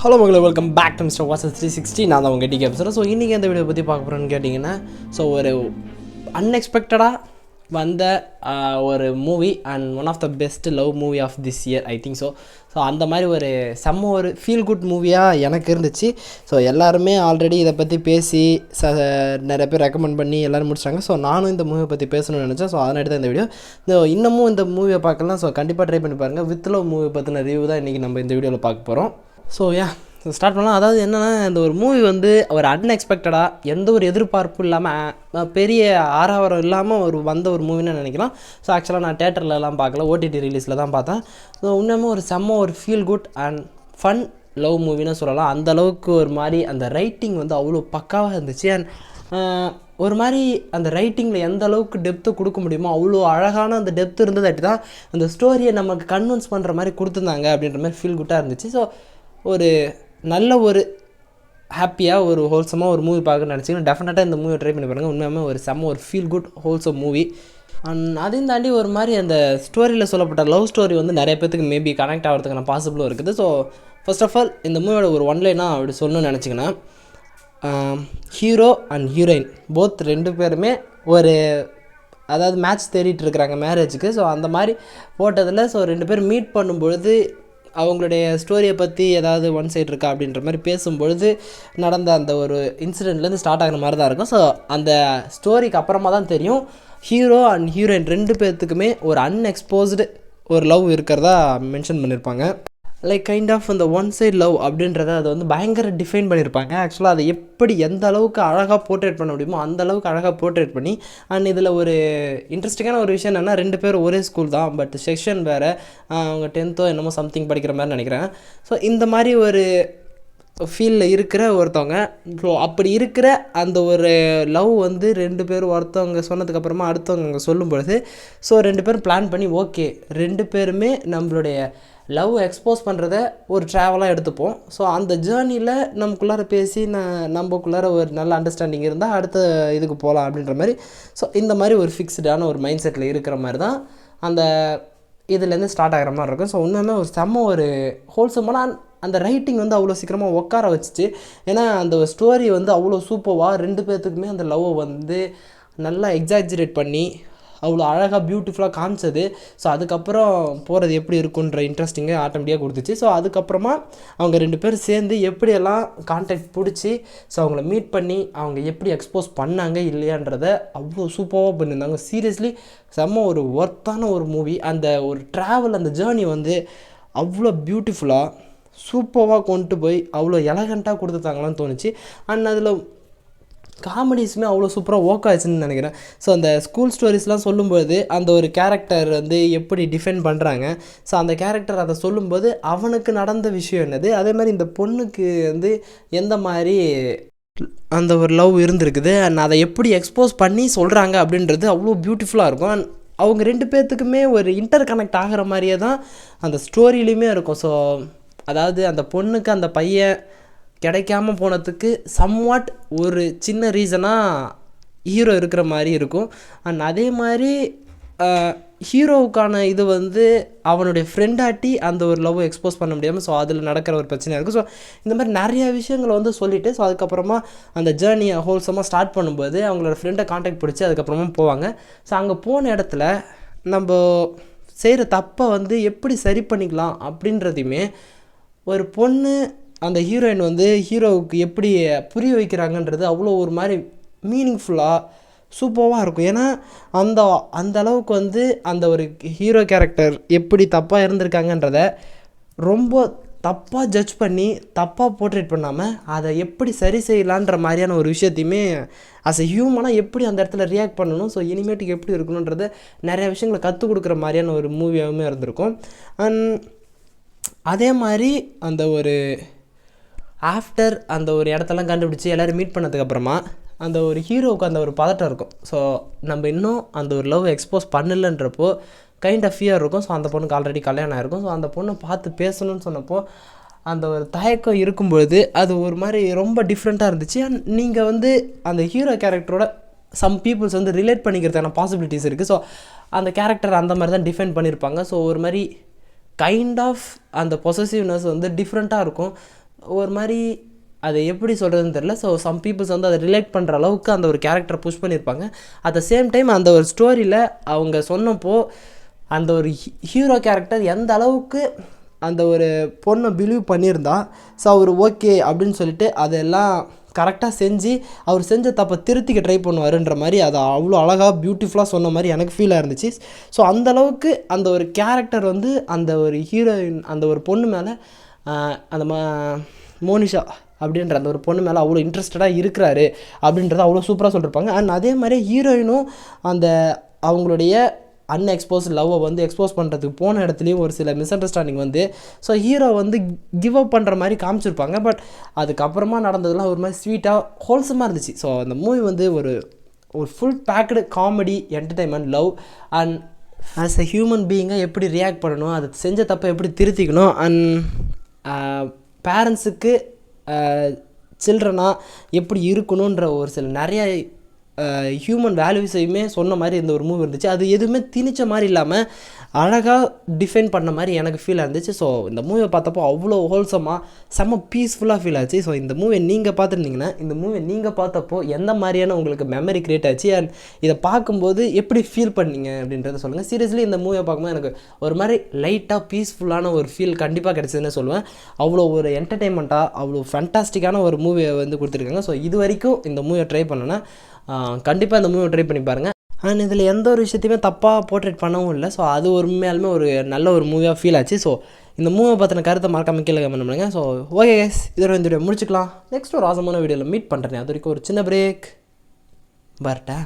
Hello மகளே, welcome back to mister வாசஸ் 360. நான் தான் உங்கள் டிகே பேசுகிறேன். ஸோ இன்றைக்கி எந்த வீடியோ பற்றி பார்க்க போகிறேன்னு கேட்டிங்கன்னா, ஸோ ஒரு அன்எக்ஸ்பெக்டடாக வந்த ஒரு movie and one of the best love movie of this year I think. So அந்த மாதிரி ஒரு செம்ம ஒரு ஃபீல் குட் மூவியாக எனக்கு இருந்துச்சு. ஸோ எல்லாருமே ஆல்ரெடி இதை பற்றி பேசி நிறைய பேர் ரெக்கமெண்ட் பண்ணி எல்லோரும் முடிச்சாங்க. ஸோ நானும் இந்த மூவியை பற்றி பேசணும்னு நினச்சேன். ஸோ அதனால தான் இந்த வீடியோ. இன்னமும் இந்த மூவியை பார்க்கலாம். ஸோ கண்டிப்பாக ட்ரை பண்ணி பாருங்கள். வித் லவ் மூவி பற்றின ரிவ்யூ தான் இன்றைக்கி நம்ம இந்த வீடியோவில் பார்க்க போகிறோம். ஸோ ஸ்டார்ட் பண்ணலாம். அதாவது என்னென்னா, இந்த ஒரு மூவி வந்து ஒரு அன்எக்ஸ்பெக்டடாக எந்த ஒரு எதிர்பார்ப்பும் இல்லாமல் பெரிய ஆரவாரம் இல்லாமல் வந்த ஒரு மூவின்னு நினைக்கலாம். ஸோ ஆக்சுவலாக நான் தேட்டர்லலாம் பார்க்கல, ஓடிடி ரிலீஸில் தான் பார்த்தேன். ஸோ இன்னமும் ஒரு செம்ம ஒரு feel good and fun love மூவின்னு சொல்லலாம். அந்தளவுக்கு ஒரு மாதிரி அந்த ரைட்டிங் வந்து அவ்வளோ பக்காவாக இருந்துச்சு. அண்ட் ஒரு மாதிரி அந்த ரைட்டிங்கில் எந்த அளவுக்கு டெப்த்து கொடுக்க முடியுமோ அவ்வளோ அழகான அந்த டெப்த்து இருந்ததாட்டி தான் அந்த ஸ்டோரியை நமக்கு கன்வின்ஸ் பண்ணுற மாதிரி கொடுத்துருந்தாங்க அப்படின்ற மாதிரி ஃபீல் குட்டாக இருந்துச்சு. ஸோ ஒரு நல்ல ஒரு ஹாப்பியாக ஒரு ஹோல்சமாக ஒரு மூவி பார்க்கணும்னு நினச்சிங்கன்னா டெஃபினட்டாக இந்த மூவியை ட்ரை பண்ணி பாருங்கள். உண்மையாகவே ஒரு செம்ம ஒரு feel good wholesome movie. And அதையும் தாண்டி ஒரு மாதிரி அந்த ஸ்டோரியில் சொல்லப்பட்ட லவ் ஸ்டோரி வந்து நிறைய பேத்துக்கு மேபி கனெக்ட் ஆகிறதுக்கான பாசிபிளும் இருக்குது. ஸோ ஃபர்ஸ்ட் ஆஃப் ஆல் இந்த மூவியோட ஒரு ஒன்லைனாக அப்படி சொல்லணும்னு நினச்சிங்கன்னா, ஹீரோ அண்ட் ஹீரோயின் போத் ரெண்டு பேருமே ஒரு அதாவது மேட்ச் தேடிட்டு இருக்கிறாங்க மேரேஜுக்கு. ஸோ அந்த மாதிரி போட்டதில் ஸோ ரெண்டு பேர் மீட் பண்ணும்பொழுது அவங்களுடைய ஸ்டோரியை பற்றி ஏதாவது ஒன் சைடு இருக்கா அப்படின்ற மாதிரி பேசும்பொழுது நடந்த அந்த ஒரு இன்சிடெண்ட்லேருந்து ஸ்டார்ட் ஆகிற மாதிரி தான் இருக்கும். ஸோ அந்த ஸ்டோரிக்கு அப்புறமா தான் தெரியும் ஹீரோ அண்ட் ஹீரோயின் ரெண்டு பேர்த்துக்குமே ஒரு அன்எக்ஸ்போஸ்டு ஒரு லவ் இருக்கிறதா மென்ஷன் பண்ணியிருப்பாங்க. லைக் கைண்ட் ஆஃப் அந்த ஒன் சைட் லவ் அப்படின்றத அதை வந்து பயங்கர டிஃபைன் பண்ணியிருப்பாங்க. ஆக்சுவலாக அதை எப்படி எந்த அளவுக்கு அழகாக போர்ட்ரேட் பண்ண முடியுமோ அந்த அளவுக்கு அழகாக போர்ட்ரேட் பண்ணி, அண்ட் இதில் ஒரு இன்ட்ரெஸ்டிங்கான ஒரு விஷயம் என்னென்னா, ரெண்டு பேரும் ஒரே ஸ்கூல் தான், பட் செக்ஷன் வேறு. அவங்க 10th என்னமோ சம்திங் படிக்கிற மாதிரி நினைக்கிறேன். ஸோ இந்த மாதிரி ஒரு ஃபீல்டில் இருக்கிற ஒருத்தவங்க, ஸோ அப்படி இருக்கிற அந்த ஒரு லவ் வந்து ரெண்டு பேரும் ஒருத்தவங்க சொன்னதுக்கப்புறமா அடுத்தவங்க அங்கே சொல்லும் பொழுது ஸோ ரெண்டு பேரும் பிளான் பண்ணி ஓகே ரெண்டு பேருமே நம்மளுடைய லவ் எக்ஸ்போஸ் பண்ணுறத ஒரு ட்ராவலாக எடுத்துப்போம். ஸோ அந்த ஜேர்னியில் நமக்குள்ளார பேசி நம்மக்குள்ளார ஒரு நல்ல அண்டர்ஸ்டாண்டிங் இருந்தால் அடுத்த இதுக்கு போகலாம் அப்படின்ற மாதிரி. ஸோ இந்த மாதிரி ஒரு ஃபிக்ஸ்டான ஒரு மைண்ட் செட்டில் இருக்கிற மாதிரி தான் அந்த இதுலேருந்து ஸ்டார்ட் ஆகிற மாதிரி இருக்கும். ஸோ உண்மையுமே ஒரு செம்ம ஒரு ஹோல்சமான அந்த ரைட்டிங் வந்து அவ்வளோ சீக்கிரமாக உட்கார வச்சிச்சு. ஏன்னா அந்த ஸ்டோரி வந்து அவ்வளோ சூப்பராக ரெண்டு பேர்த்துக்குமே அந்த லவ்வை வந்து நல்லா எக்ஸாஜரேட் பண்ணி அவ்வளோ அழகாக பியூட்டிஃபுல்லாக காமிச்சது. ஸோ அதுக்கப்புறம் போகிறது எப்படி இருக்குன்ற இன்ட்ரெஸ்டிங்காக ஆட்டோமேட்டிக்காக கொடுத்துச்சு. ஸோ அதுக்கப்புறமா அவங்க ரெண்டு பேரும் சேர்ந்து எப்படியெல்லாம் கான்டாக்ட் பிடிச்சி ஸோ அவங்கள மீட் பண்ணி அவங்க எப்படி எக்ஸ்போஸ் பண்ணாங்க இல்லையான்றதை அவ்வளோ சூப்பராக பண்ணியிருந்தாங்க. சீரியஸ்லி செம்ம ஒரு ஒர்த்தான ஒரு மூவி. அந்த ஒரு ட்ராவல் அந்த ஜேர்னி வந்து அவ்வளோ பியூட்டிஃபுல்லாக சூப்பராக கொண்டு போய் அவ்வளோ எலகண்ட்டாக கொடுத்துட்டாங்களான்னு தோணுச்சு. அண்ட் அதில் காமெடிஸுமே அவ்வளோ சூப்பராக ஒர்க் ஆச்சுன்னு நினைக்கிறேன். ஸோ அந்த ஸ்கூல் ஸ்டோரிஸ்லாம் சொல்லும்போது அந்த ஒரு கேரக்டர் வந்து எப்படி டிஃபெண்ட் பண்ணுறாங்க, ஸோ அந்த கேரக்டர் அதை சொல்லும்போது அவனுக்கு நடந்த விஷயம் என்னது, அதே மாதிரி இந்த பொண்ணுக்கு வந்து எந்த மாதிரி அந்த ஒரு லவ் இருந்திருக்குது அண்ட் அதை எப்படி எக்ஸ்போஸ் பண்ணி சொல்கிறாங்க அப்படின்றது அவ்வளோ பியூட்டிஃபுல்லாக இருக்கும். அண்ட் அவங்க ரெண்டு பேர்த்துக்குமே ஒரு இன்டர் கனெக்ட் ஆகிற மாதிரியே தான் அந்த ஸ்டோரியிலையுமே இருக்கும். ஸோ அதாவது அந்த பொண்ணுக்கு அந்த பையன் கிடைக்காம போனதுக்கு சம்வாட் ஒரு சின்ன ரீசனாக ஹீரோ இருக்கிற மாதிரி இருக்கும். அண்ட் அதே மாதிரி ஹீரோவுக்கான இது வந்து அவனுடைய ஃப்ரெண்டாட்டி அந்த ஒரு லவ் எக்ஸ்போஸ் பண்ண முடியாமல் ஸோ அதில் நடக்கிற ஒரு பிரச்சனையாக இருக்கும். ஸோ இந்த மாதிரி நிறைய விஷயங்களை வந்து சொல்லிவிட்டு ஸோ அதுக்கப்புறமா அந்த ஜேர்னியை ஹோல்சமாக ஸ்டார்ட் பண்ணும்போது அவங்களோட ஃப்ரெண்டை கான்டாக்ட் பிடிச்சி அதுக்கப்புறமா போவாங்க. ஸோ அங்கே போன இடத்துல நம்ம செய்கிற தப்பை வந்து எப்படி சரி பண்ணிக்கலாம் அப்படின்றதையுமே ஒரு பொண்ணு அந்த ஹீரோயின் வந்து ஹீரோவுக்கு எப்படி புரிய வைக்கிறாங்கன்றது அவ்வளோ ஒரு மாதிரி மீனிங்ஃபுல்லாக சூப்பராக இருக்கும். ஏன்னா அந்த அளவுக்கு வந்து அந்த ஒரு ஹீரோ கேரக்டர் எப்படி தப்பாக இருந்திருக்காங்கன்றத ரொம்ப தப்பாக ஜட்ஜ் பண்ணி தப்பாக போர்ட்ரேட் பண்ணாமல் அதை எப்படி சரி செய்யலான்ற மாதிரியான ஒரு விஷயத்தையுமே அஸ் எ ஹியூமனாக எப்படி அந்த இடத்துல ரியாக்ட் பண்ணணும், ஸோ இனிமேட்டுக்கு எப்படி இருக்கணுன்றத நிறைய விஷயங்களை கற்றுக் கொடுக்குற மாதிரியான ஒரு மூவியாகவுமே இருந்திருக்கும். அண்ட் அதே மாதிரி அந்த ஒரு ஆஃப்டர் அந்த ஒரு இடத்தெல்லாம் கண்டுபிடிச்சி எல்லோரும் மீட் பண்ணதுக்கப்புறமா அந்த ஒரு ஹீரோவுக்கு அந்த ஒரு பதட்டம் இருக்கும். ஸோ நம்ம இன்னும் அந்த ஒரு லவ் எக்ஸ்போஸ் பண்ணலன்றப்போ கைண்ட் ஆஃப் ஃபியர் இருக்கும். ஸோ அந்த பொண்ணுக்கு ஆல்ரெடி கல்யாணம் ஆகிருக்கும். ஸோ அந்த பொண்ணை பார்த்து பேசணும்னு சொன்னப்போ அந்த ஒரு தயக்கம் இருக்கும்பொழுது அது ஒரு மாதிரி ரொம்ப டிஃப்ரெண்ட்டாக இருந்துச்சு. அண்ட் நீங்கள் வந்து அந்த ஹீரோ கேரக்டரோட சம் பீப்புள்ஸ் வந்து ரிலேட் பண்ணிக்கிறதுக்கான பாசிபிலிட்டிஸ் இருக்குது. ஸோ அந்த கேரக்டர் அந்த மாதிரி தான் டிஃபைன் பண்ணியிருப்பாங்க. ஸோ ஒரு மாதிரி கைண்ட் ஆஃப் அந்த பொசசிவ்னஸ் வந்து டிஃப்ரெண்ட்டாக இருக்கும். ஒரு மாதிரி அதை எப்படி சொல்கிறதுன்னு தெரில. ஸோ சம் பீப்புள்ஸ் வந்து அதை ரிலேட் பண்ணுற அளவுக்கு அந்த ஒரு கேரக்டரை புஷ் பண்ணியிருப்பாங்க. அட் த சேம் டைம் அந்த ஒரு ஸ்டோரியில் அவங்க சொன்னப்போ அந்த ஒரு ஹீரோ கேரக்டர் எந்த அளவுக்கு அந்த ஒரு பொண்ணை பிலீவ் பண்ணியிருந்தா, ஸோ அவர் ஓகே அப்படின்னு சொல்லிட்டு அதெல்லாம் கரெக்டாக செஞ்சு அவர் செஞ்ச தப்பை திருத்திக்க ட்ரை பண்ணுவாருன்ற மாதிரி அதை அவ்வளோ அழகாக பியூட்டிஃபுல்லாக சொன்ன மாதிரி எனக்கு ஃபீலாக இருந்துச்சு. ஸோ அந்தளவுக்கு அந்த ஒரு கேரக்டர் வந்து அந்த ஒரு ஹீரோயின் அந்த ஒரு பொண்ணு மேலே அந்த மோனிஷா அப்படின்ற அந்த ஒரு பொண்ணு மேலே அவ்வளோ இன்ட்ரெஸ்டடாக இருக்கிறாரு அப்படின்றத அவ்வளோ சூப்பராக சொல்லியிருப்பாங்க. அண்ட் அதே மாதிரி ஹீரோயினும் அந்த அவங்களுடைய அன்எக்ஸ்போஸ் லவ்வை வந்து எக்ஸ்போஸ் பண்ணுறதுக்கு போன இடத்துலையும் ஒரு சில மிஸ் அண்டர்ஸ்டாண்டிங் வந்து ஸோ ஹீரோ வந்து கிவ் அப் பண்ணுற மாதிரி காமிச்சிருப்பாங்க. பட் அதுக்கப்புறமா நடந்ததுலாம் ஒரு மாதிரி ஸ்வீட்டாக ஹோல்சமாக இருந்துச்சு. ஸோ அந்த மூவி வந்து ஒரு full packed comedy, entertainment, love and as a human பீயிங்காக எப்படி ரியாக்ட் பண்ணணும், அது செஞ்ச தப்பை எப்படி திருத்திக்கணும், அண்ட் பேரண்ட்ஸுக்கு சில்ட்ரனாக எப்படி இருக்கணுன்ற ஒரு சில நிறைய ஹியூமன் வேல்யூஸையுமே சொன்ன மாதிரி இந்த ஒரு மூவி இருந்துச்சு. அது எதுவுமே திணிச்ச மாதிரி இல்லாமல் அழகாக டிஃபைன் பண்ண மாதிரி எனக்கு ஃபீல் இருந்துச்சு. ஸோ இந்த மூவியை பார்த்தப்போ அவ்வளோ ஹோல்சமாக செம்ம பீஸ்ஃபுல்லாக ஃபீல் ஆச்சு. ஸோ இந்த மூவியை நீங்கள் பார்த்துருந்தீங்கன்னா இந்த மூவியை நீங்கள் பார்த்தப்போ எந்த மாதிரியான உங்களுக்கு மெமரி க்ரியேட் ஆச்சு அண்ட் இதை பார்க்கும்போது எப்படி ஃபீல் பண்ணீங்க அப்படின்றத சொல்லுங்கள். சீரியஸ்லி இந்த மூவியை பார்க்கும்போது எனக்கு ஒரு மாதிரி லைட்டாக பீஸ்ஃபுல்லான ஒரு ஃபீல் கண்டிப்பாக கிடச்சிதுன்னு சொல்லுவேன். அவ்வளோ ஒரு என்டர்டெயின்மெண்ட்டாக அவ்வளோ ஃபேண்டாஸ்டிக்கான ஒரு மூவியை வந்து கொடுத்துருக்காங்க. ஸோ இது வரைக்கும் இந்த மூவியை ட்ரை பண்ணேன்னா கண்டிப்பாக இந்த மூவியை ட்ரை பண்ணி பாருங்கள். அண்ட் இதில் எந்த ஒரு விஷயத்தையுமே தப்பாக போர்ட்ரேட் பண்ணவும் இல்லை. ஸோ அது உண்மையாலுமே ஒரு நல்ல ஒரு மூவியாக ஃபீல் ஆச்சு. ஸோ இந்த மூவியை பற்றின கருத்தை மறக்காமல் கீழே கமெண்ட் பண்ணுங்கள். ஸோ ஓகே கைஸ், இதோட இந்த வீடியோ முடிச்சுக்கலாம். நெக்ஸ்ட் ஒரு ஆசமான வீடியோவில் மீட் பண்ணுறேன். அது வரைக்கும் ஒரு சின்ன பிரேக். பர்ட்டா.